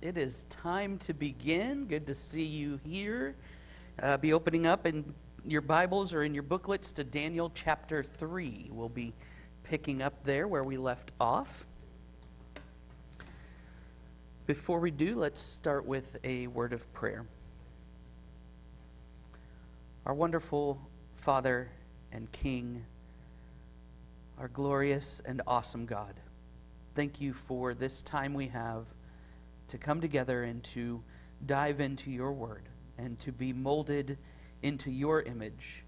It is time to begin. Good to see you here. Be opening up in your Bibles or in your booklets to Daniel chapter 3. We'll be picking up there where we left off. Before we do, let's start with a word of prayer. Our wonderful Father and King, our glorious and awesome God, thank you for this time we have to come together and to dive into your word and to be molded into your image,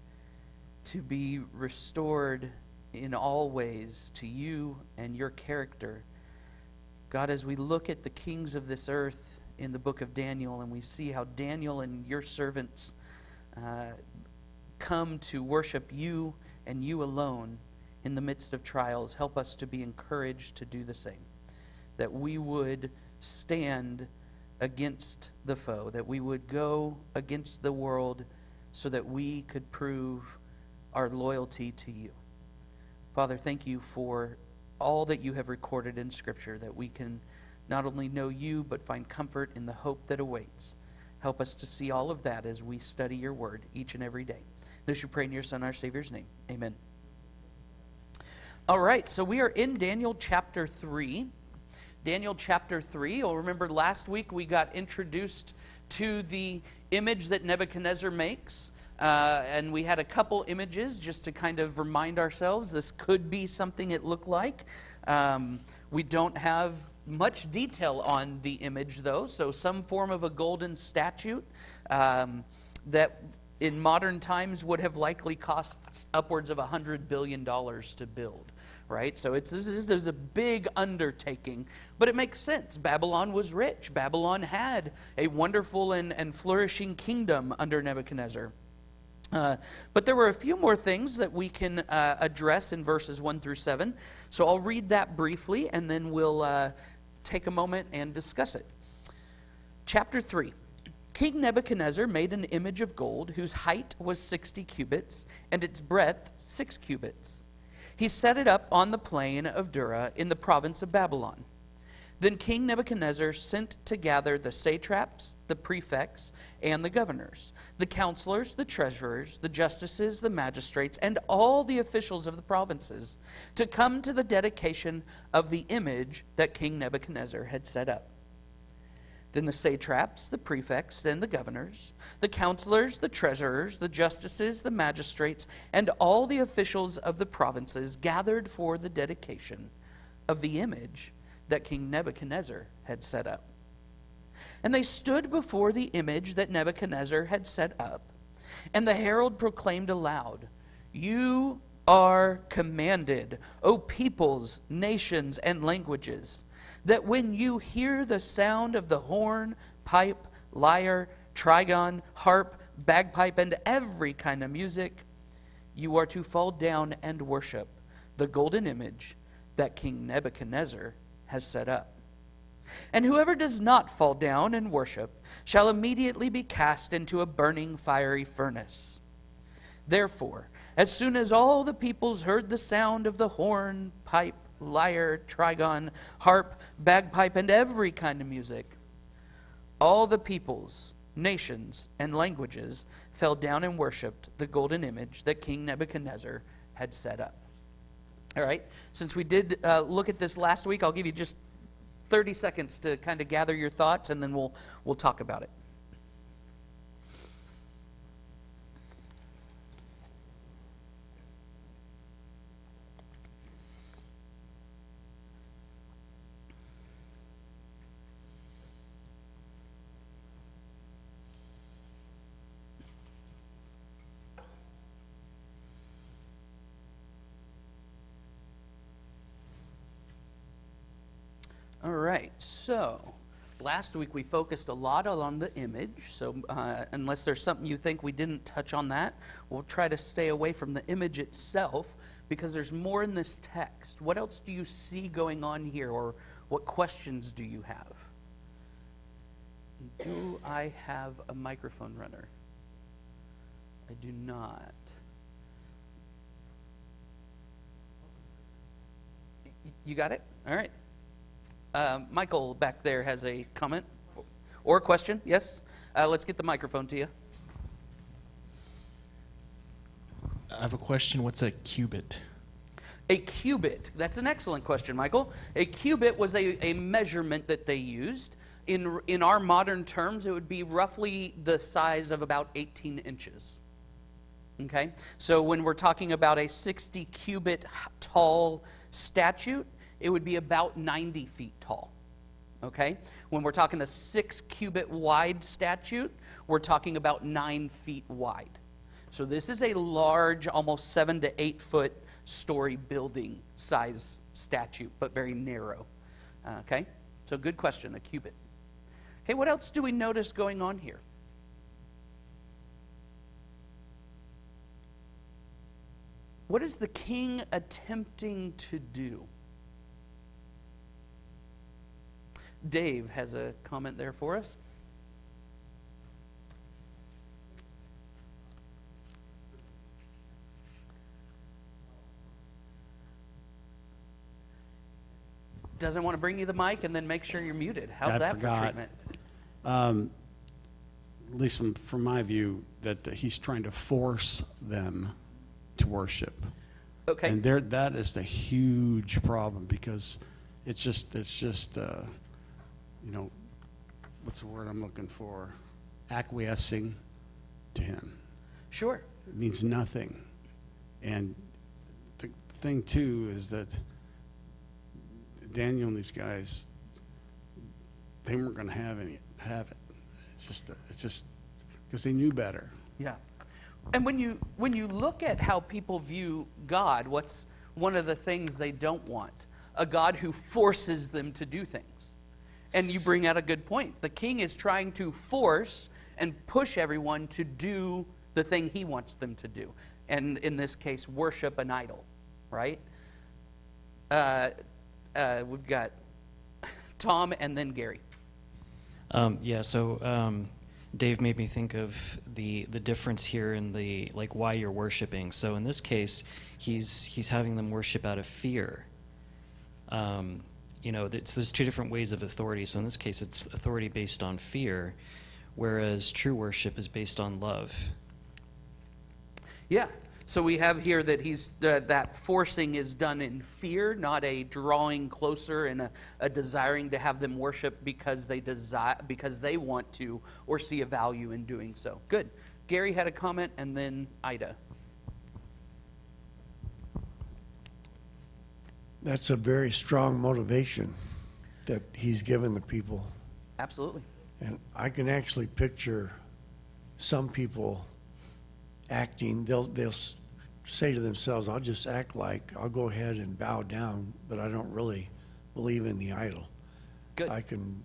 to be restored in all ways to you and your character. God, as we look at the kings of this earth in the book of Daniel and we see how Daniel and your servants come to worship you and you alone in the midst of trials, help us to be encouraged to do the same, that we would stand against the foe, that we would go against the world so that we could prove our loyalty to you. Father, thank you for all that you have recorded in Scripture, that we can not only know you but find comfort in the hope that awaits. Help us to see all of that as we study your word each and every day. This we pray in your Son, our Savior's name. Amen. All right, so we are in Daniel chapter 3. Daniel chapter 3. You'll remember last week we got introduced to the image that Nebuchadnezzar makes. And we had a couple images just to kind of remind ourselves this could be something it looked like. We don't have much detail on the image, though. So some form of a golden statue that in modern times would have likely cost upwards of $100 billion to build. Right? So this is a big undertaking, but it makes sense. Babylon was rich. Babylon had a wonderful and flourishing kingdom under Nebuchadnezzar. But there were a few more things that we can address in verses 1 through 7. So I'll read that briefly, and then we'll take a moment and discuss it. Chapter 3. King Nebuchadnezzar made an image of gold whose height was 60 cubits, and its breadth 6 cubits. He set it up on the plain of Dura in the province of Babylon. Then King Nebuchadnezzar sent to gather the satraps, the prefects, and the governors, the counselors, the treasurers, the justices, the magistrates, and all the officials of the provinces to come to the dedication of the image that King Nebuchadnezzar had set up. Then the satraps, the prefects, and the governors, the counselors, the treasurers, the justices, the magistrates, and all the officials of the provinces gathered for the dedication of the image that King Nebuchadnezzar had set up. And they stood before the image that Nebuchadnezzar had set up, and the herald proclaimed aloud, "You are commanded, O peoples, nations, and languages, that when you hear the sound of the horn, pipe, lyre, trigon, harp, bagpipe, and every kind of music, you are to fall down and worship the golden image that King Nebuchadnezzar has set up. And whoever does not fall down and worship shall immediately be cast into a burning fiery furnace. Therefore, as soon as all the peoples heard the sound of the horn, pipe, lyre, trigon, harp, bagpipe, and every kind of music, all the peoples, nations, and languages fell down and worshipped the golden image that King Nebuchadnezzar had set up." All right, since we did look at this last week, I'll give you just 30 seconds to kind of gather your thoughts, and then we'll talk about it. All right, so last week we focused a lot on the image, so unless there's something you think we didn't touch on that, we'll try to stay away from the image itself because there's more in this text. What else do you see going on here, or what questions do you have? Do I have a microphone runner? I do not. You got it? All right. Michael back there has a comment. Or a question, yes? Let's get the microphone to you. I have a question. What's a cubit? A cubit. That's an excellent question, Michael. A cubit was a measurement that they used. In our modern terms, it would be roughly the size of about 18 inches. Okay? So when we're talking about a 60 cubit tall statue, it would be about 90 feet tall. Okay? When we're talking a 6 cubit wide statue, we're talking about 9 feet wide. So this is a large, almost 7 to 8 foot story building size statue, but very narrow. Okay? So good question, a cubit. Okay, what else do we notice going on here? What is the king attempting to do? Dave has a comment there for us. Doesn't want to bring you the mic and then make sure you're muted. How's that for treatment? At least from my view, that he's trying to force them to worship. Okay. And that is the huge problem, because it's just what's the word I'm looking for? Acquiescing to him. Sure. It means nothing. And the thing too is that Daniel and these guys, they weren't going to have it. It's just because they knew better. Yeah. And when you look at how people view God, what's one of the things they don't want? A God who forces them to do things. And you bring out a good point. The king is trying to force and push everyone to do the thing he wants them to do. And in this case, worship an idol, right? We've got Tom and then Gary. Dave made me think of the difference here in the why you're worshiping. So in this case, he's having them worship out of fear. There's two different ways of authority. So in this case, it's authority based on fear, whereas true worship is based on love. Yeah. So we have here that that forcing is done in fear, not a drawing closer and a desiring to have them worship because they want to or see a value in doing so. Good. Gary had a comment, and then Ida. That's a very strong motivation that he's given the people. Absolutely. And I can actually picture some people acting, they'll say to themselves, I'll just act like, I'll go ahead and bow down, but I don't really believe in the idol. Good. I can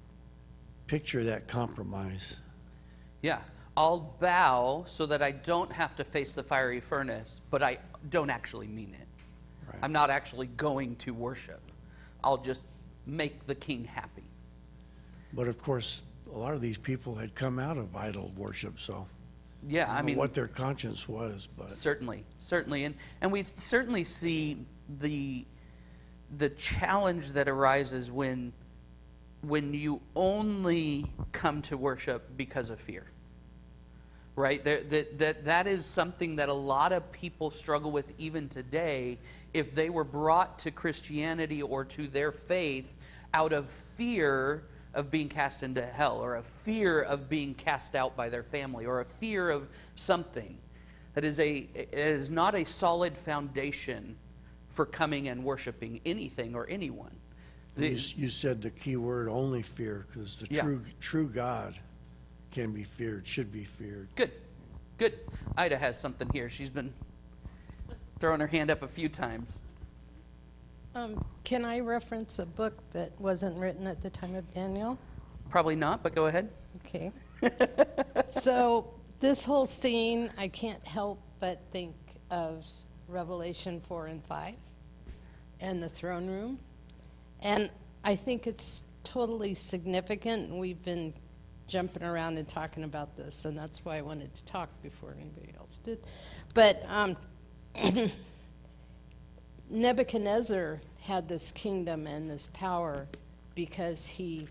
picture that compromise. Yeah. I'll bow so that I don't have to face the fiery furnace, but I don't actually mean it. Right. I'm not actually going to worship. I'll just make the king happy. But of course, a lot of these people had come out of idol worship, so yeah, I mean, what their conscience was, but certainly, and we certainly see the challenge that arises when you only come to worship because of fear. Right? That is something that a lot of people struggle with even today. If they were brought to Christianity or to their faith out of fear of being cast into hell, or a fear of being cast out by their family, or a fear of something, it is not a solid foundation for coming and worshiping anything or anyone. You said the key word, only fear, because the true God can be feared, should be feared. Good. Ida has something here. She's been throwing her hand up a few times. Can I reference a book that wasn't written at the time of Daniel? Probably not, but go ahead. Okay. So this whole scene, I can't help but think of Revelation 4 and 5 and the throne room. And I think it's totally significant. We've been jumping around and talking about this, and that's why I wanted to talk before anybody else did. But Nebuchadnezzar had this kingdom and this power because he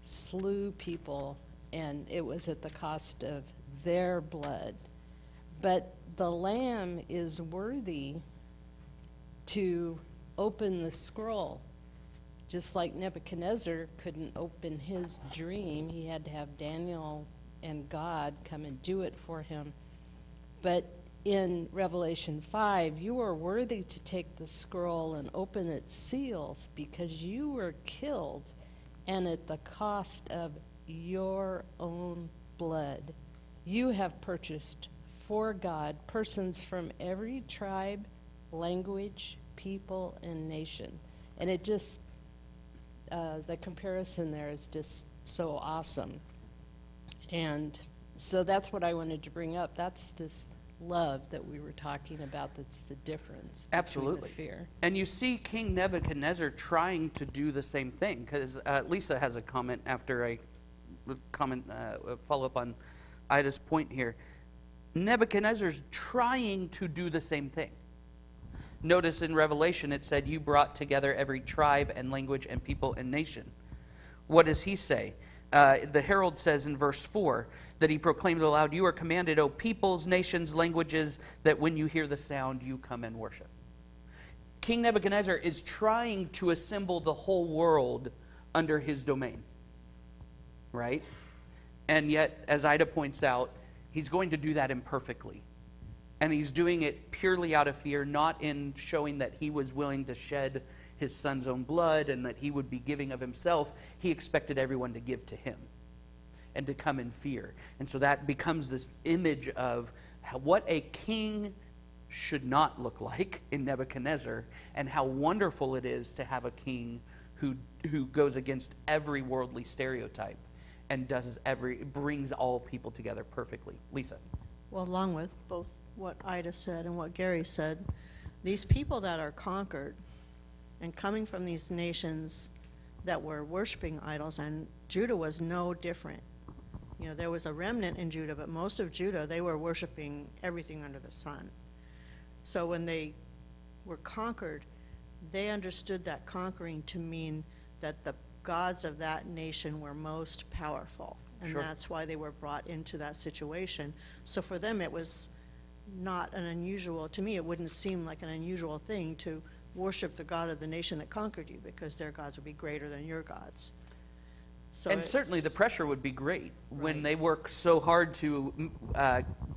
slew people, and it was at the cost of their blood. But the Lamb is worthy to open the scroll. Just like Nebuchadnezzar couldn't open his dream, he had to have Daniel and God come and do it for him. But in Revelation 5, you are worthy to take the scroll and open its seals, because you were killed, and at the cost of your own blood. You have purchased for God persons from every tribe, language, people, and nation. And it just, the comparison there is just so awesome. And so that's what I wanted to bring up. That's this love that we were talking about, that's the difference between Absolutely. the fear. And you see King Nebuchadnezzar trying to do the same thing, because Lisa has a comment after I follow up on Ida's point here. Nebuchadnezzar's trying to do the same thing. Notice in Revelation it said, you brought together every tribe and language and people and nation. What does he say? The herald says in verse 4 that he proclaimed aloud, you are commanded, O peoples, nations, languages, that when you hear the sound, you come and worship. King Nebuchadnezzar is trying to assemble the whole world under his domain, right? And yet, as Ida points out, he's going to do that imperfectly. And he's doing it purely out of fear, not in showing that he was willing to shed his son's own blood and that he would be giving of himself. He expected everyone to give to him and to come in fear. And so that becomes this image of what a king should not look like in Nebuchadnezzar, and how wonderful it is to have a king who goes against every worldly stereotype and brings all people together perfectly. Lisa. Well, along with both what Ida said and what Gary said, these people that are conquered and coming from these nations that were worshiping idols, and Judah was no different. You know, there was a remnant in Judah, but most of Judah, they were worshiping everything under the sun. So when they were conquered, they understood that conquering to mean that the gods of that nation were most powerful. And Sure. That's why they were brought into that situation. So for them, it was not an unusual, to me, it wouldn't seem like an unusual thing to worship the God of the nation that conquered you, because their gods would be greater than your gods. So And certainly the pressure would be great when Right. they work so hard to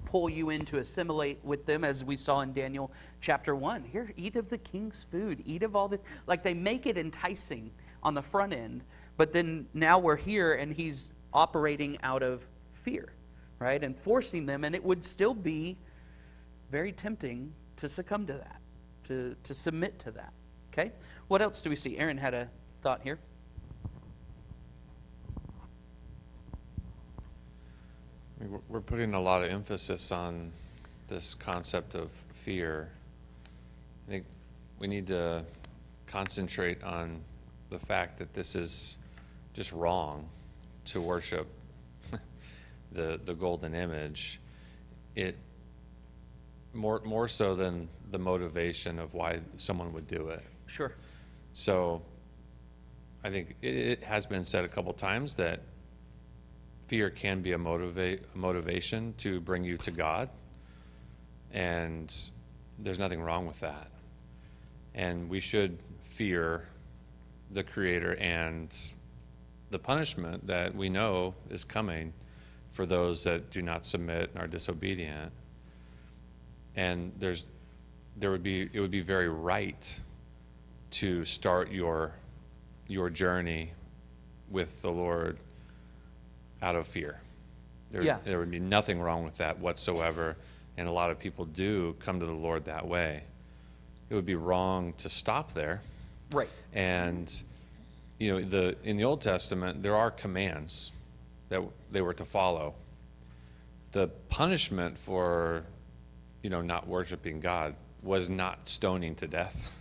pull you in to assimilate with them, as we saw in Daniel chapter 1. Here, eat of the king's food, eat of all the... Like, they make it enticing on the front end, but then now we're here and he's operating out of fear, right? And forcing them, and it would still be very tempting to succumb to that, to submit to that, okay? What else do we see? Aaron had a thought here. I mean, we're putting a lot of emphasis on this concept of fear. I think we need to concentrate on the fact that this is just wrong to worship the golden image. It more so than the motivation of why someone would do it. Sure. So I think it has been said a couple times that fear can be a motivation to bring you to God, and there's nothing wrong with that. And we should fear the Creator and the punishment that we know is coming for those that do not submit and are disobedient. And it would be very right to start your journey with the Lord out of fear. There would be nothing wrong with that whatsoever, and a lot of people do come to the Lord that way. It would be wrong to stop there. Right. And you know, in the Old Testament, there are commands that they were to follow. The punishment for not worshiping God was not stoning to death.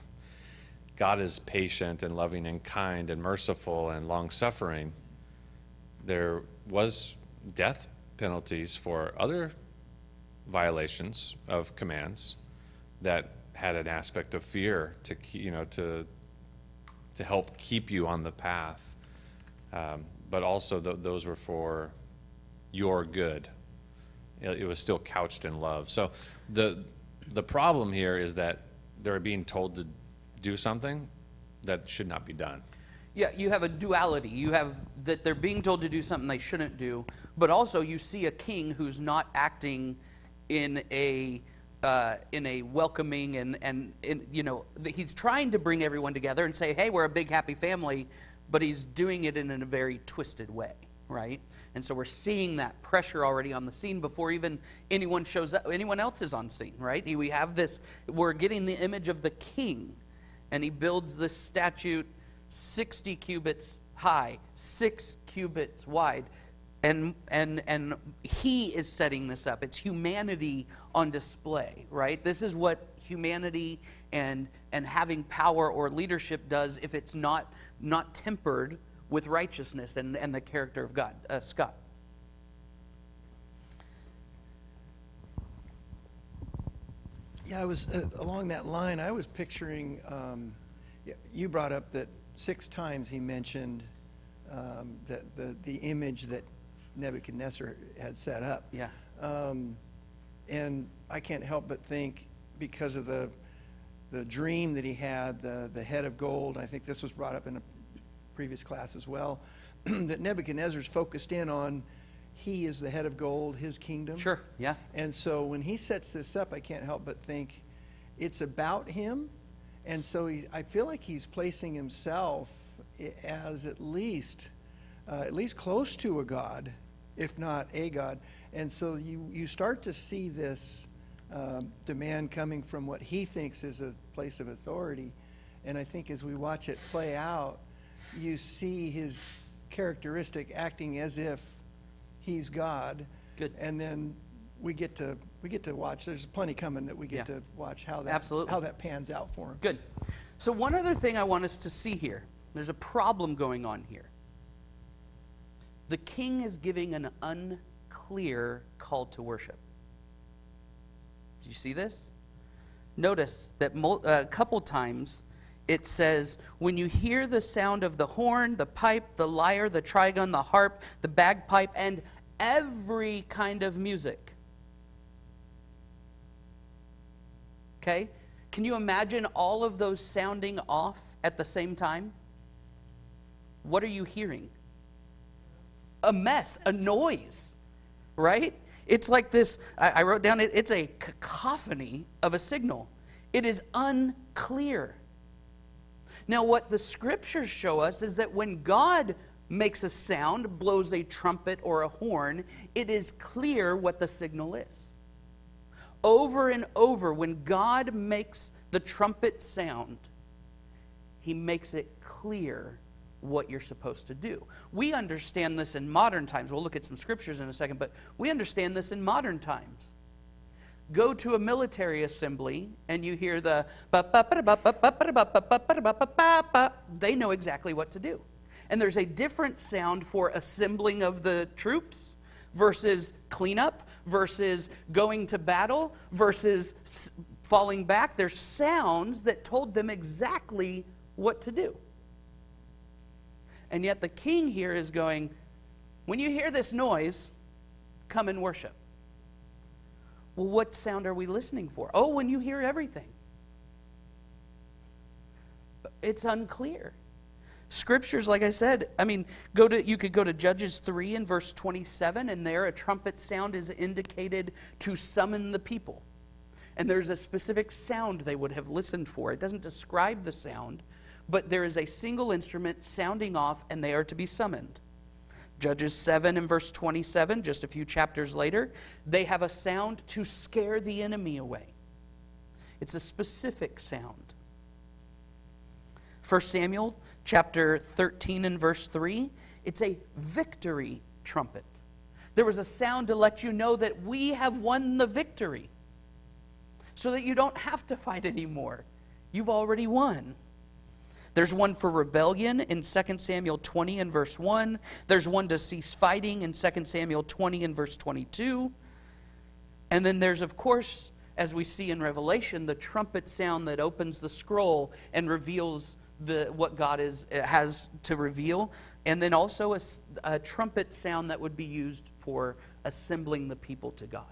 God is patient and loving and kind and merciful and long-suffering. There was death penalties for other violations of commands that had an aspect of fear to help keep you on the path. but also those were for your good. It was still couched in love. So the problem here is that they're being told to do something that should not be done. Yeah, you have a duality. You have that they're being told to do something they shouldn't do, but also you see a king who's not acting in a welcoming and he's trying to bring everyone together and say, hey, we're a big happy family, but he's doing it in a very twisted way, right? And so we're seeing that pressure already on the scene before even anyone shows up, anyone else is on scene, right? We have this, we're getting the image of the king, and he builds this statue 60 cubits high, 6 cubits wide. And he is setting this up. It's humanity on display, right? This is what humanity and having power or leadership does if it's not tempered with righteousness and the character of God. Scott. Yeah, I was along that line. I was picturing. You brought up that 6 times he mentioned that the image that Nebuchadnezzar had set up. Yeah. And I can't help but think, because of the dream that he had, the head of gold. I think this was brought up in a previous class as well. That Nebuchadnezzar's focused in on. He is the head of gold, his kingdom. Sure, yeah. And so when he sets this up, I can't help but think it's about him. And so I feel like he's placing himself as at least close to a god, if not a god. And so you start to see this demand coming from what he thinks is a place of authority. And I think as we watch it play out, you see his characteristic acting as if he's God. Good. And then we get to watch. There's plenty coming that we get to watch how that pans out for him. Good. So one other thing I want us to see here. There's a problem going on here. The king is giving an unclear call to worship. Do you see this? Notice that a couple times it says, when you hear the sound of the horn, the pipe, the lyre, the trigon, the harp, the bagpipe, and every kind of music. Okay? Can you imagine all of those sounding off at the same time? What are you hearing? A mess, a noise, right? It's like this, I wrote down, it's a cacophony of a signal. It is unclear. Now, what the scriptures show us is that when God makes a sound, blows a trumpet or a horn, it is clear what the signal is. Over and over, when God makes the trumpet sound, he makes it clear what you're supposed to do. We understand this in modern times. We'll look at some scriptures in a second, but we understand this in modern times. Go to a military assembly and you hear the they know exactly what to do. And there's a different sound for assembling of the troops versus cleanup versus going to battle versus falling back. There's sounds that told them exactly what to do. And yet the king here is going, when you hear this noise, come and worship. Well, what sound are we listening for? Oh, when you hear everything. It's unclear. Scriptures, like I said, you could go to Judges 3 and verse 27, and there a trumpet sound is indicated to summon the people. And there's a specific sound they would have listened for. It doesn't describe the sound, but there is a single instrument sounding off, and they are to be summoned. Judges 7 and verse 27, just a few chapters later, they have a sound to scare the enemy away. It's a specific sound. 1 Samuel chapter 13 and verse 3, it's a victory trumpet. There was a sound to let you know that we have won the victory, so that you don't have to fight anymore. You've already won. There's one for rebellion in 2 Samuel 20 and verse 1. There's one to cease fighting in 2 Samuel 20 and verse 22. And then there's, of course, as we see in Revelation, the trumpet sound that opens the scroll and reveals what God has to reveal, and then also a trumpet sound that would be used for assembling the people to God.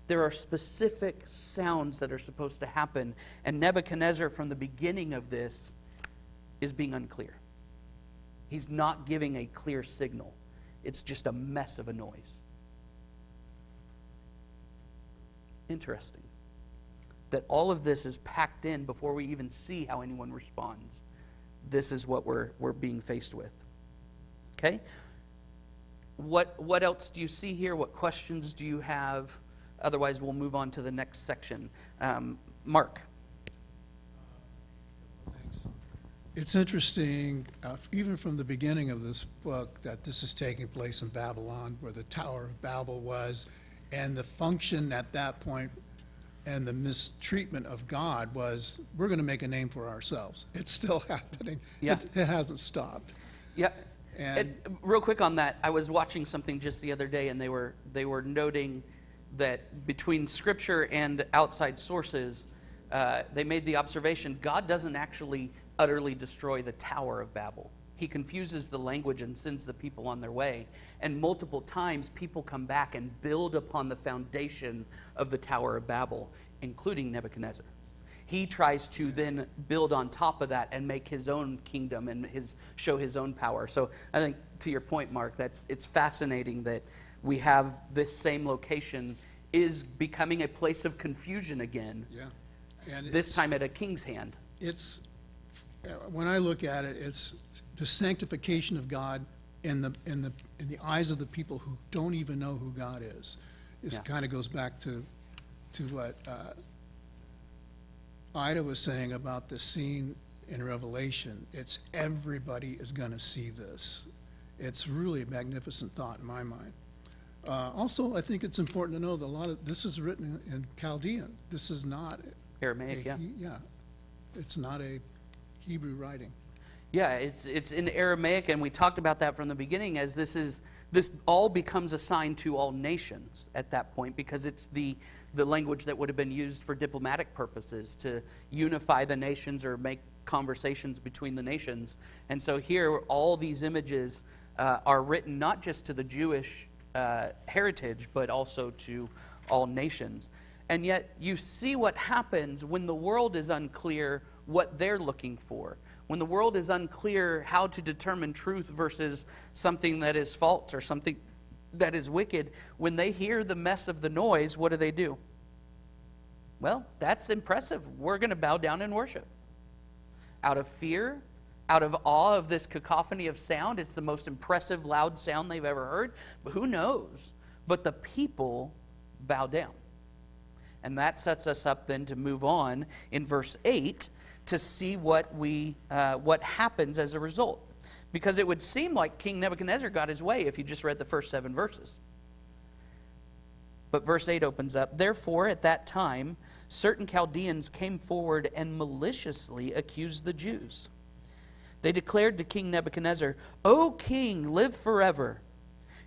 There are specific sounds that are supposed to happen, and Nebuchadnezzar, from the beginning of this, is being unclear. He's not giving a clear signal. It's just a mess of a noise. Interesting that all of this is packed in before we even see how anyone responds. This is what we're being faced with. Okay? What else do you see here? What questions do you have? Otherwise, we'll move on to the next section. Mark. Thanks. It's interesting, even from the beginning of this book, that this is taking place in Babylon, where the Tower of Babel was, and the function at that point and the mistreatment of God was, we're going to make a name for ourselves. It's still happening. Yeah. It hasn't stopped. Yeah. And real quick on that, I was watching something just the other day, and they were noting that between Scripture and outside sources, they made the observation, God doesn't actually utterly destroy the Tower of Babel. He confuses the language and sends the people on their way. And multiple times, people come back and build upon the foundation of the Tower of Babel, including Nebuchadnezzar. He tries to then build on top of that and make his own kingdom and show his own power. So I think, to your point, Mark, it's fascinating that we have this same location is becoming a place of confusion again. yeah, and This time at a king's hand. it's when I look at it, it's the sanctification of God in the eyes of the people who don't even know who God is. This kind of goes back to what Ida was saying about the scene in Revelation. It's everybody is going to see this. It's really a magnificent thought in my mind. Also, I think it's important to know that a lot of this is written in Chaldean. This is not Aramaic, it's not a Hebrew writing. Yeah, it's in Aramaic, and we talked about that from the beginning, as this all becomes assigned to all nations at that point, because it's the language that would have been used for diplomatic purposes to unify the nations or make conversations between the nations. And so here, all these images are written not just to the Jewish heritage, but also to all nations. And yet, you see what happens when the world is unclear what they're looking for. When the world is unclear how to determine truth versus something that is false or something that is wicked, when they hear the mess of the noise, what do? Well, that's impressive. We're going to bow down and worship. Out of fear, out of awe of this cacophony of sound, it's the most impressive, loud sound they've ever heard. But who knows? But the people bow down. And that sets us up then to move on in verse 8 to see what happens as a result. Because it would seem like King Nebuchadnezzar got his way if you just read the first 7 verses. But verse 8 opens up, "Therefore at that time certain Chaldeans came forward and maliciously accused the Jews. They declared to King Nebuchadnezzar, 'O king, live forever.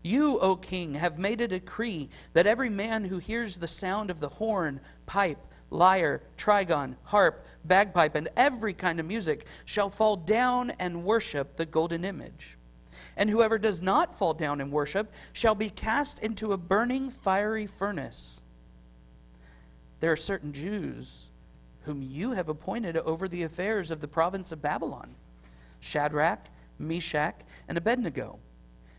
You, O king, have made a decree that every man who hears the sound of the horn, pipe, lyre, trigon, harp, bagpipe, and every kind of music shall fall down and worship the golden image. And whoever does not fall down and worship shall be cast into a burning fiery furnace. There are certain Jews whom you have appointed over the affairs of the province of Babylon, Shadrach, Meshach, and Abednego.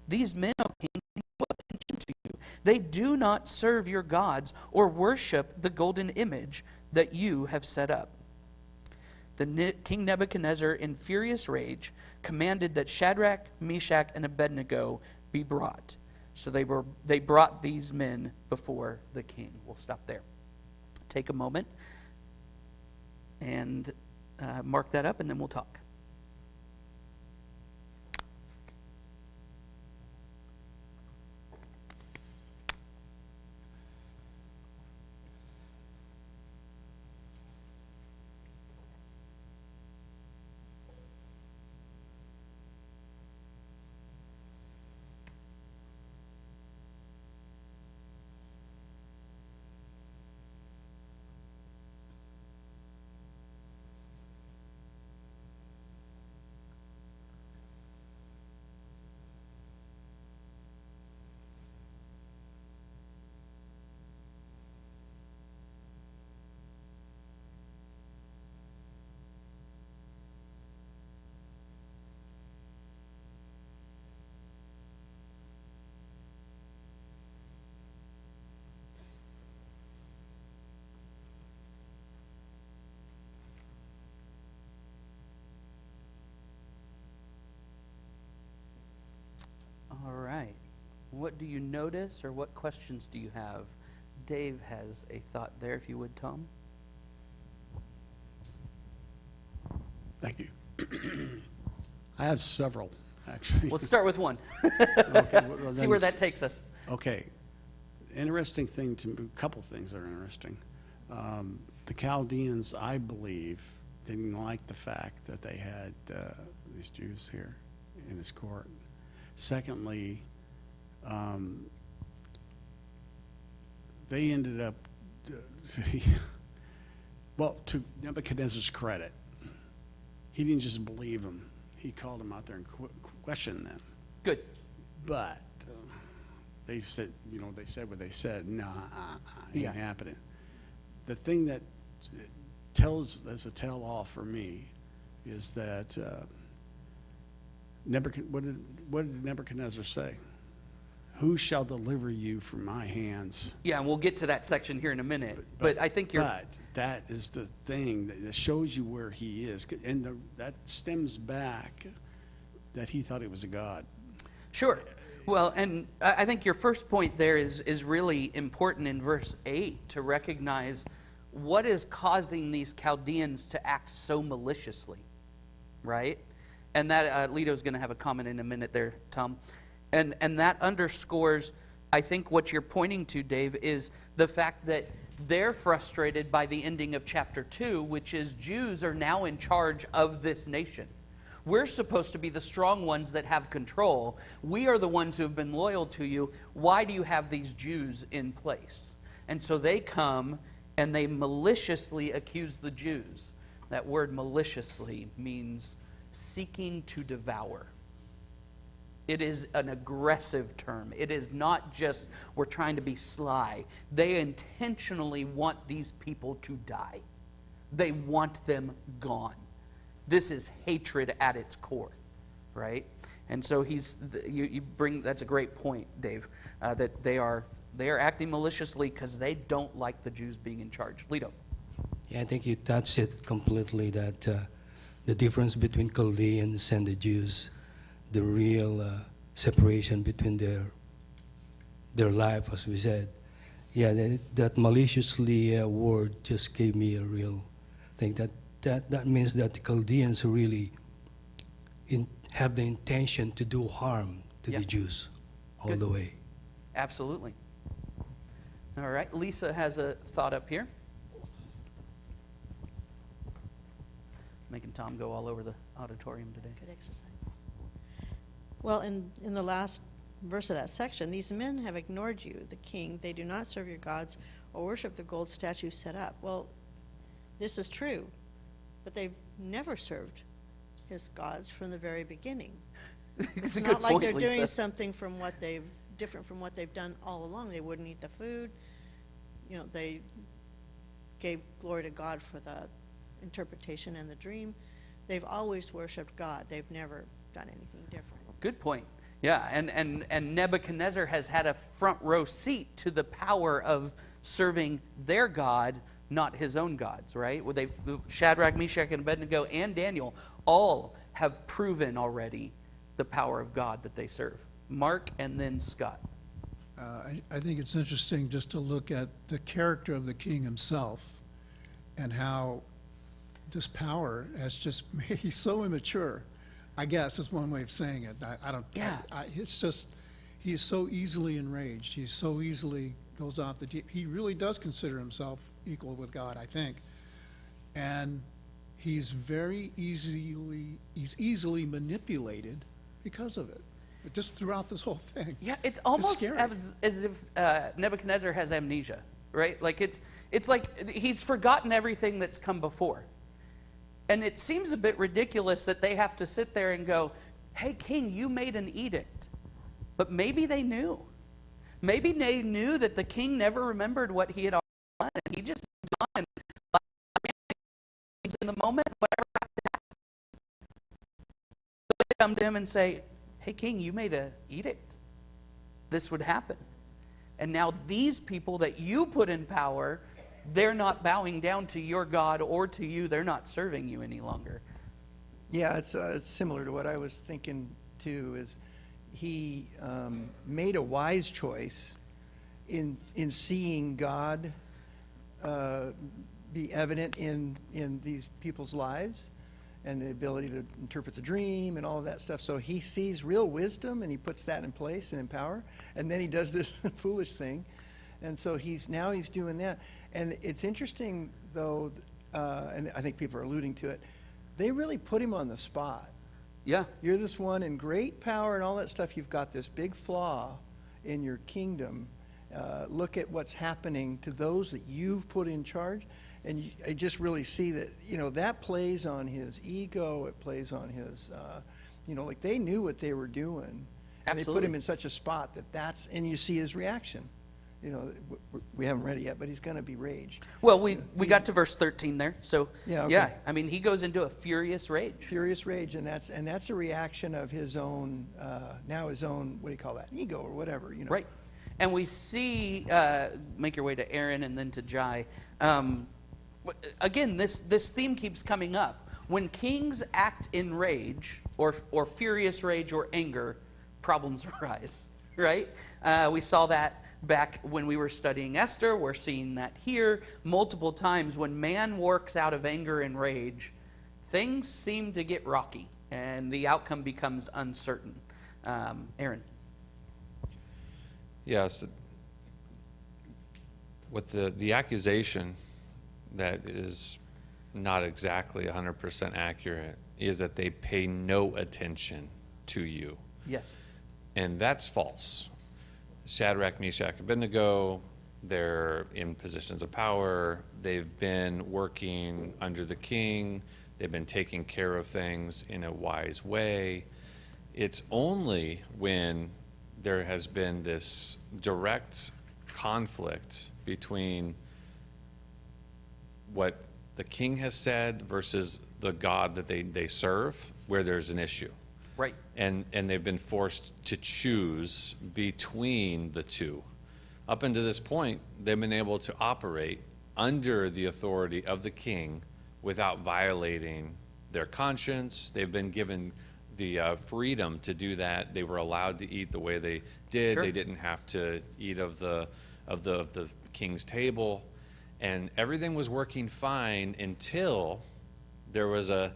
These men, O king, pay no attention to you. They do not serve your gods or worship the golden image that you have set up.' King Nebuchadnezzar, in furious rage, commanded that Shadrach, Meshach, and Abednego be brought. So they brought these men before the king." We'll stop there. Take a moment and mark that up, and then we'll talk. What do you notice, or what questions do you have? Dave has a thought there, if you would, Tom. Thank you. I have several, actually. Let's start with one. Okay, well, See then where it's- that takes us. Okay. Interesting thing a couple things that are interesting. The Chaldeans, I believe, didn't like the fact that they had these Jews here in his court. Secondly, they ended up, well, to Nebuchadnezzar's credit, he didn't just believe them. He called them out there and questioned them. Good. But they said, they said what they said. Nah, ain't Yeah. happening. The thing that tells as a tell-all for me is that what did Nebuchadnezzar say? Who shall deliver you from my hands? Yeah, and we'll get to that section here in a minute. But I think you're... But that is the thing that shows you where he is. And that stems back that he thought he was a god. Sure. Well, and I think your first point there is really important in verse 8 to recognize what is causing these Chaldeans to act so maliciously, right? And that Lito's going to have a comment in a minute there, Tom. And that underscores, I think, what you're pointing to, Dave, is the fact that they're frustrated by the ending of chapter 2, which is Jews are now in charge of this nation. We're supposed to be the strong ones that have control. We are the ones who have been loyal to you. Why do you have these Jews in place? And so they come and they maliciously accuse the Jews. That word maliciously means seeking to devour. It is an aggressive term. It is not just we're trying to be sly. They intentionally want these people to die. They want them gone. This is hatred at its core, right? And so you bring, that's a great point, Dave, that they are acting maliciously because they don't like the Jews being in charge. Lito. Yeah, I think you touched it completely, that the difference between Chaldeans and the Jews, the real separation between their life, as we said. Yeah, that maliciously word just gave me a real thing. That means that the Chaldeans really have the intention to do harm to the Jews all the way. Absolutely. All right, Lisa has a thought up here. Making Tom go all over the auditorium today. Good exercise. Well, in the last verse of that section, these men have ignored you, the king. They do not serve your gods or worship the gold statue set up. Well, this is true, but they've never served his gods from the very beginning. It's not like they're doing something different from what they've done all along. They wouldn't eat the food. They gave glory to God for the interpretation and the dream. They've always worshipped God. They've never done anything different. Good point. Yeah, and Nebuchadnezzar has had a front row seat to the power of serving their God, not his own gods, right? Well, Shadrach, Meshach, and Abednego and Daniel all have proven already the power of God that they serve. Mark and then Scott. I think it's interesting just to look at the character of the king himself and how this power has just made, he's so immature. I guess is one way of saying it. I don't. Yeah. It's just he is so easily enraged. He so easily goes off the deep. He really does consider himself equal with God, I think, and he's easily manipulated because of it. Just throughout this whole thing. Yeah, it's almost as if Nebuchadnezzar has amnesia, right? Like it's like he's forgotten everything that's come before. And it seems a bit ridiculous that they have to sit there and go, hey, king, you made an edict. But maybe they knew. Maybe they knew that the king never remembered what he had already done. And he just moved on. And in the moment, whatever happened. So they come to him and say, hey, king, you made an edict. This would happen. And now these people that you put in power, they're not bowing down to your God or to you. They're not serving you any longer. Yeah, it's similar to what I was thinking too. Is he made a wise choice in seeing God be evident in these people's lives and the ability to interpret the dream and all of that stuff. So he sees real wisdom and he puts that in place and in power. And then he does this foolish thing. And so he's doing that. And it's interesting, though, and I think people are alluding to it, they really put him on the spot. Yeah. You're this one in great power and all that stuff. You've got this big flaw in your kingdom. Look at what's happening to those that you've put in charge. And I just really see that, that plays on his ego. It plays on his, like they knew what they were doing. And they put him in such a spot and you see his reaction. We haven't read it yet, but he's going to be raged. Well, we got to verse 13 there. So, yeah, okay. Yeah, I mean, he goes into a furious rage. Furious rage, and that's a reaction of his own, what do you call that, ego or whatever, Right. And we see, make your way to Aaron and then to Jai. Again, this theme keeps coming up. When kings act in rage or furious rage or anger, problems arise, right? We saw that back when we were studying Esther. We're seeing that here multiple times. When man works out of anger and rage, things seem to get rocky, and the outcome becomes uncertain. Aaron. Yes. With the accusation that is not exactly 100% accurate is that they pay no attention to you. Yes. And that's false. Shadrach, Meshach, Abednego, they're in positions of power. They've been working under the king. They've been taking care of things in a wise way. It's only when there has been this direct conflict between what the king has said versus the God that they serve where there's an issue. Right. And they've been forced to choose between the two. Up until this point, they've been able to operate under the authority of the king without violating their conscience. They've been given the freedom to do that. They were allowed to eat the way they did. Sure. They didn't have to eat of the king's table, and everything was working fine until there was an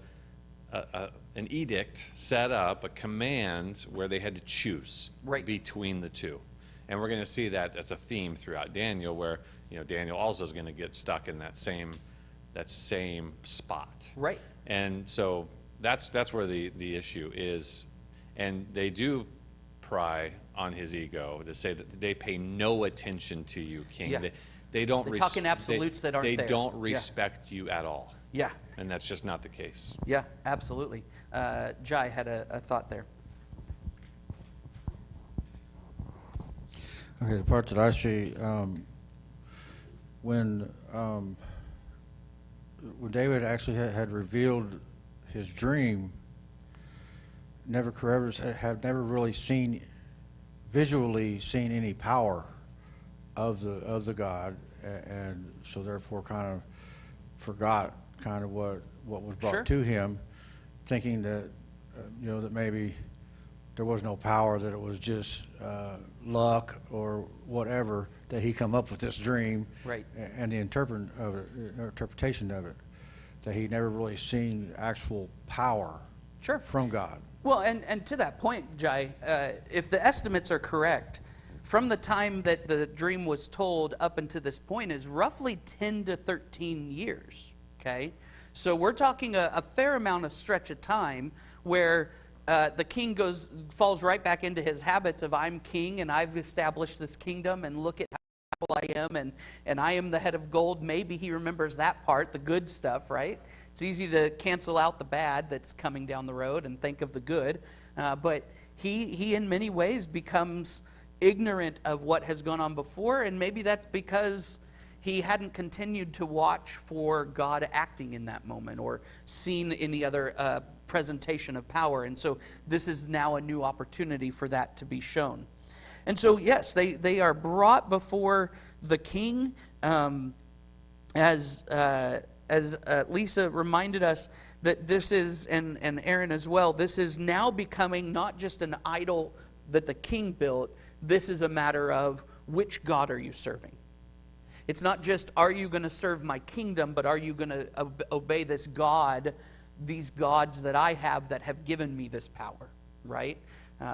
edict set up, a command where they had to choose between the two. And we're going to see that as a theme throughout Daniel, where Daniel also is going to get stuck in that same spot. Right. And so that's where the issue is. And they do pry on his ego to say that they pay no attention to you, king. Yeah. They don't They talk in absolutes that aren't they there. don't respect you at all. Yeah. And that's just not the case. Yeah, absolutely. Jai had a thought there. Okay, the part that I see, when David actually had revealed his dream, Nebuchadnezzar have never really visually seen any power of the God, and so therefore kind of forgot kind of what was brought to him, thinking that that maybe there was no power, that it was just luck or whatever, that he come up with this dream, right, and the interpretation of it, that he never really seen actual power from God. Well, and to that point, Jai, if the estimates are correct, from the time that the dream was told up until this point is roughly 10 to 13 years, okay? So we're talking a fair amount of stretch of time where the king falls right back into his habits of I'm king and I've established this kingdom and look at how powerful I am and I am the head of gold. Maybe he remembers that part, the good stuff, right? It's easy to cancel out the bad that's coming down the road and think of the good. But he in many ways becomes ignorant of what has gone on before, and maybe that's because he hadn't continued to watch for God acting in that moment or seen any other presentation of power. And so this is now a new opportunity for that to be shown. And so, yes, they are brought before the king, as Lisa reminded us that this is, and Aaron as well, this is now becoming not just an idol that the king built, this is a matter of which God are you serving? It's not just, are you going to serve my kingdom, but are you going to obey this God, these gods that I have that have given me this power, right?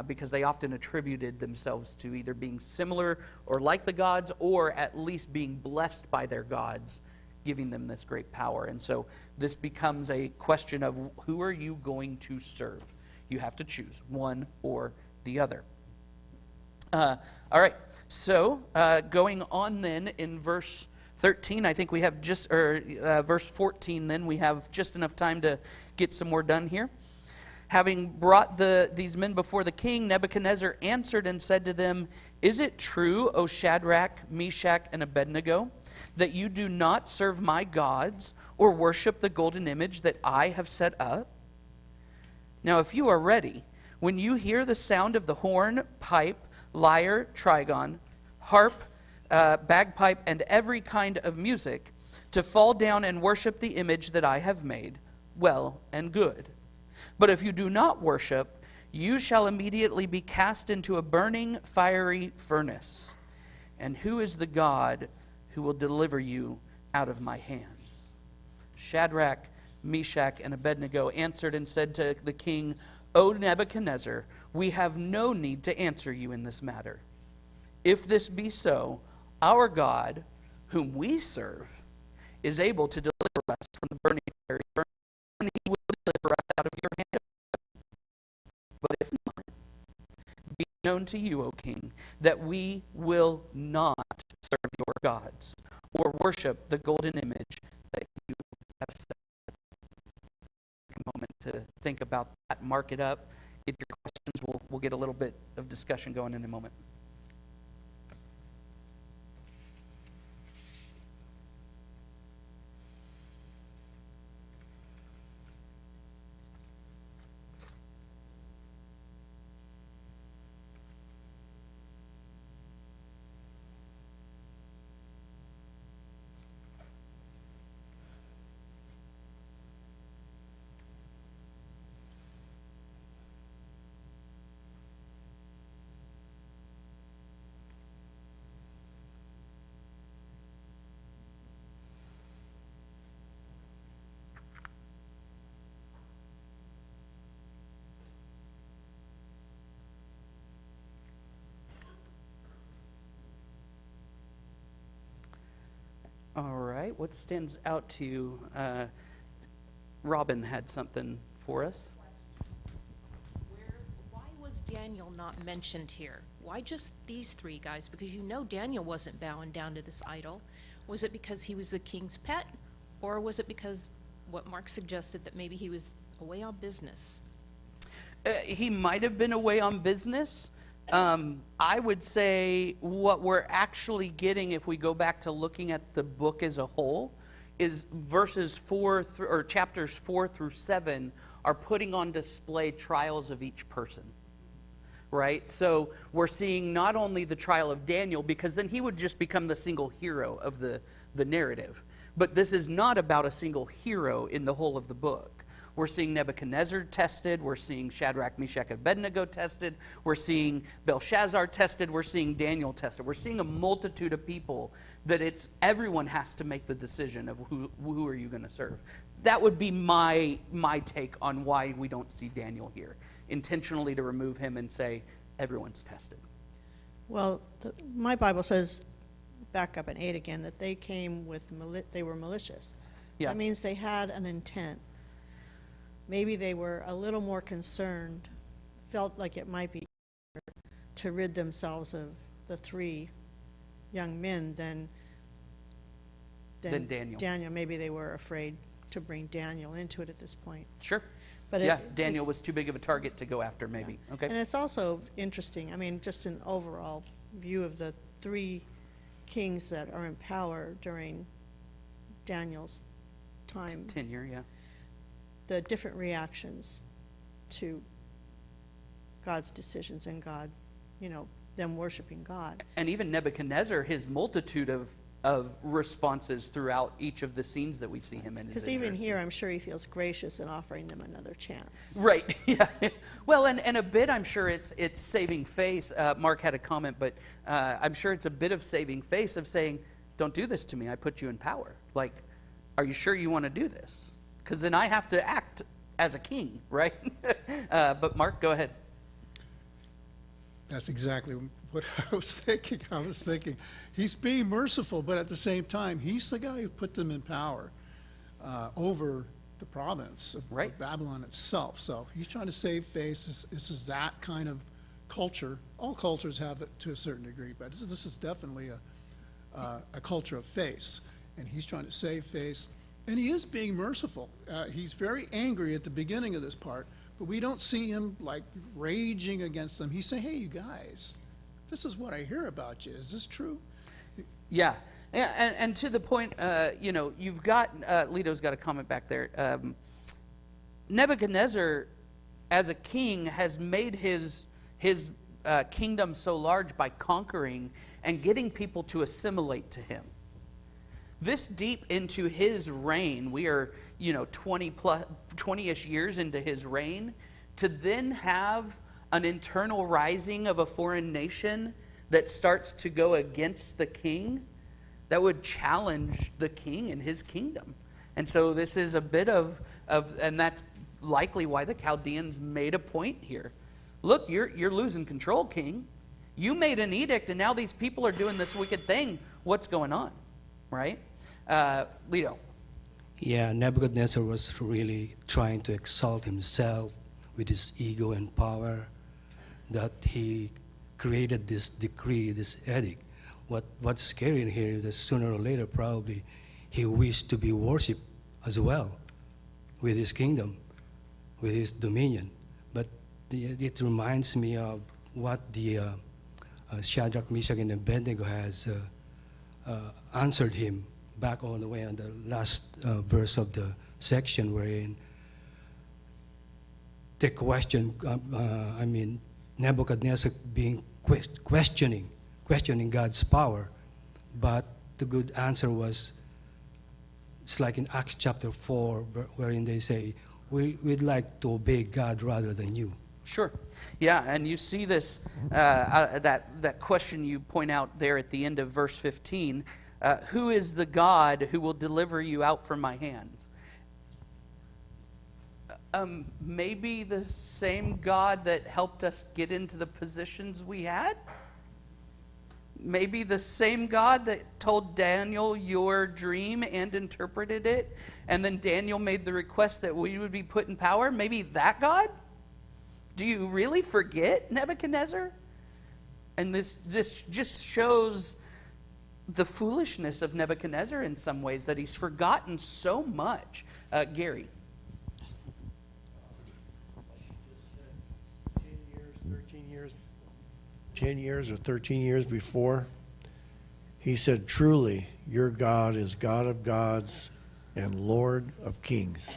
Because they often attributed themselves to either being similar or like the gods, or at least being blessed by their gods, giving them this great power. And so this becomes a question of who are you going to serve? You have to choose one or the other. All right, so going on then in verse 13, I think we have just, or verse 14 then, we have just enough time to get some more done here. Having brought these men before the king, Nebuchadnezzar answered and said to them, "Is it true, O Shadrach, Meshach, and Abednego, that you do not serve my gods or worship the golden image that I have set up? Now if you are ready, when you hear the sound of the horn, pipe, lyre, trigon, harp, bagpipe, and every kind of music, to fall down and worship the image that I have made, well and good. But if you do not worship, you shall immediately be cast into a burning, fiery furnace. And who is the God who will deliver you out of my hands?" Shadrach, Meshach, and Abednego answered and said to the king, "O Nebuchadnezzar, we have no need to answer you in this matter. If this be so, our God, whom we serve, is able to deliver us from the burning fiery furnace, and he will deliver us out of your hand. But if not, be known to you, O king, that we will not serve your gods or worship the golden image that you have set." Take a moment to think about that, mark it up, get your questions. We'll get a little bit of discussion going in a moment. All right, what stands out to you? Robin had something for us. Why was Daniel not mentioned here? Why just these three guys? Because you know Daniel wasn't bowing down to this idol. Was it because he was the king's pet? Or was it because what Mark suggested, that maybe he was away on business? He might have been away on business. I would say what we're actually getting, if we go back to looking at the book as a whole, is chapters 4 through 7 are putting on display trials of each person, right? So we're seeing not only the trial of Daniel, because then he would just become the single hero of the narrative, but this is not about a single hero in the whole of the book. We're seeing Nebuchadnezzar tested. We're seeing Shadrach, Meshach, and Abednego tested. We're seeing Belshazzar tested. We're seeing Daniel tested. We're seeing a multitude of people that everyone has to make the decision of who are you going to serve. That would be my take on why we don't see Daniel here, intentionally to remove him and say everyone's tested. Well, my Bible says, back up in 8 again, that they came with, they were malicious. Yeah. That means they had an intent. Maybe they were a little more concerned, felt like it might be easier to rid themselves of the 3 young men than Daniel. Maybe they were afraid to bring Daniel into it at this point. Sure. But Daniel was too big of a target to go after, maybe. Yeah. Okay. And it's also interesting, I mean, just an overall view of the 3 kings that are in power during Daniel's time. Tenure, yeah. The different reactions to God's decisions and God, them worshiping God. And even Nebuchadnezzar, his multitude of of responses throughout each of the scenes that we see him in. Because even here, I'm sure he feels gracious in offering them another chance. Right. Yeah. Well, and a bit, I'm sure it's saving face. Mark had a comment, but I'm sure it's a bit of saving face of saying, "Don't do this to me. I put you in power. Like, are you sure you want to do this? Because then I have to act as a king, right?" But Mark, go ahead. That's exactly what I was thinking. I was thinking he's being merciful, but at the same time, he's the guy who put them in power over the province of Babylon itself. So he's trying to save face. This is that kind of culture. All cultures have it to a certain degree, but this is definitely a culture of face. And he's trying to save face. And he is being merciful. He's very angry at the beginning of this part, but we don't see him like raging against them. He's saying, "Hey, you guys, this is what I hear about you. Is this true?" Yeah. And to the point, you've got, Leto's got a comment back there. Nebuchadnezzar, as a king, has made his kingdom so large by conquering and getting people to assimilate to him. This deep into his reign, we are, 20-ish years into his reign, to then have an internal rising of a foreign nation that starts to go against the king, that would challenge the king and his kingdom. And so this is a bit of and that's likely why the Chaldeans made a point here. Look, you're losing control, king. You made an edict, and now these people are doing this wicked thing. What's going on? Right? Leto. Yeah, Nebuchadnezzar was really trying to exalt himself with his ego and power, that he created this decree, this edict. What's scary in here is that sooner or later probably he wished to be worshipped as well with his kingdom, with his dominion. But it reminds me of what the Shadrach, Meshach, and Abednego has answered him back all the way on the last verse of the section, wherein the question, Nebuchadnezzar being questioning God's power, but the good answer was, it's like in Acts chapter 4, wherein they say, we'd like to obey God rather than you. Sure. Yeah, and you see this, that question you point out there at the end of verse 15, who is the God who will deliver you out from my hands? Maybe the same God that helped us get into the positions we had? Maybe the same God that told Daniel your dream and interpreted it, and then Daniel made the request that we would be put in power? Maybe that God? Do you really forget Nebuchadnezzar? And this just shows the foolishness of Nebuchadnezzar in some ways, that he's forgotten so much. Gary. 10 years or 13 years before, he said, "Truly, your God is God of gods and Lord of kings."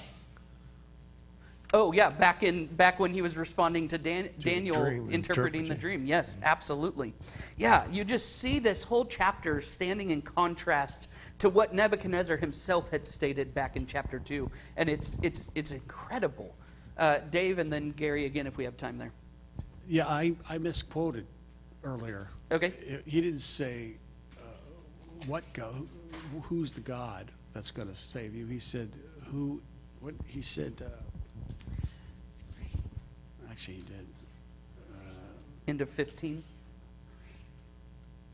Oh, yeah, back when he was responding to Daniel interpreting the dream. Yes, absolutely. Yeah, you just see this whole chapter standing in contrast to what Nebuchadnezzar himself had stated back in chapter 2, and it's incredible. Dave, and then Gary again if we have time there. Yeah, I misquoted earlier. Okay. He didn't say who's the God that's going to save you. He said actually he did. End of 15.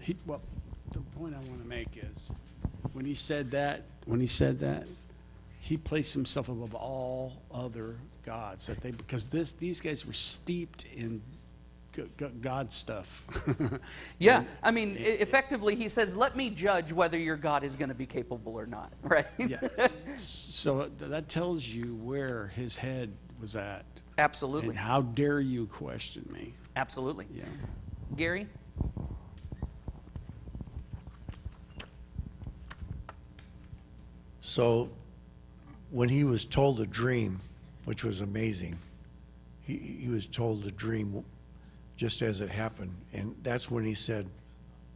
The point I want to make is when he said that, he placed himself above all other gods because these guys were steeped in God stuff. Yeah, effectively he says, let me judge whether your God is going to be capable or not, right? Yeah. So that tells you where his head was at. Absolutely. And how dare you question me? Absolutely. Yeah. Gary? So when he was told a dream, which was amazing, he was told the dream just as it happened. And that's when he said,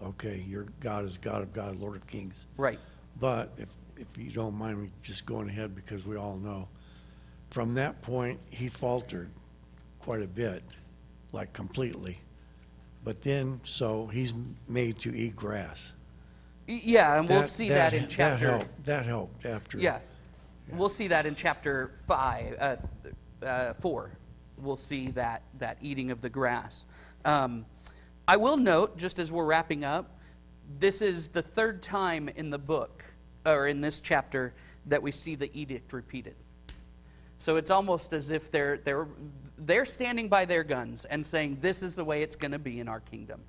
okay, your God is God of gods, Lord of kings. Right. But if you don't mind me just going ahead, because we all know, from that point, he faltered quite a bit, like completely. But then, so he's made to eat grass. Yeah, and we'll see that in chapter. That helped after. Yeah, we'll see that in chapter 4. We'll see that eating of the grass. I will note, just as we're wrapping up, this is the third time in the book, or in this chapter, that we see the edict repeated. So it's almost as if they're standing by their guns and saying, this is the way it's going to be in our kingdom.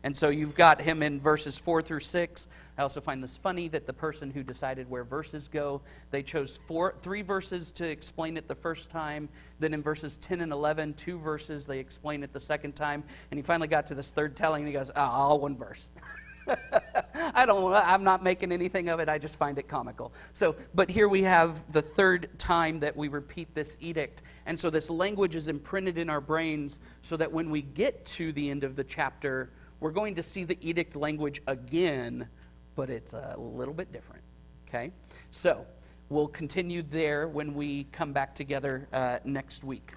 And so you've got him in verses 4 through 6. I also find this funny that the person who decided where verses go, they chose 3 verses to explain it the first time. Then in verses 10 and 11, 2 verses, they explain it the second time. And he finally got to this third telling, and he goes, all one verse. I'm not making anything of it. I just find it comical. So, but here we have the third time that we repeat this edict. And so this language is imprinted in our brains so that when we get to the end of the chapter, we're going to see the edict language again, but it's a little bit different. Okay? So, we'll continue there when we come back together next week.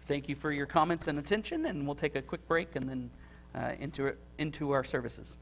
Thank you for your comments and attention, and we'll take a quick break and then into our services.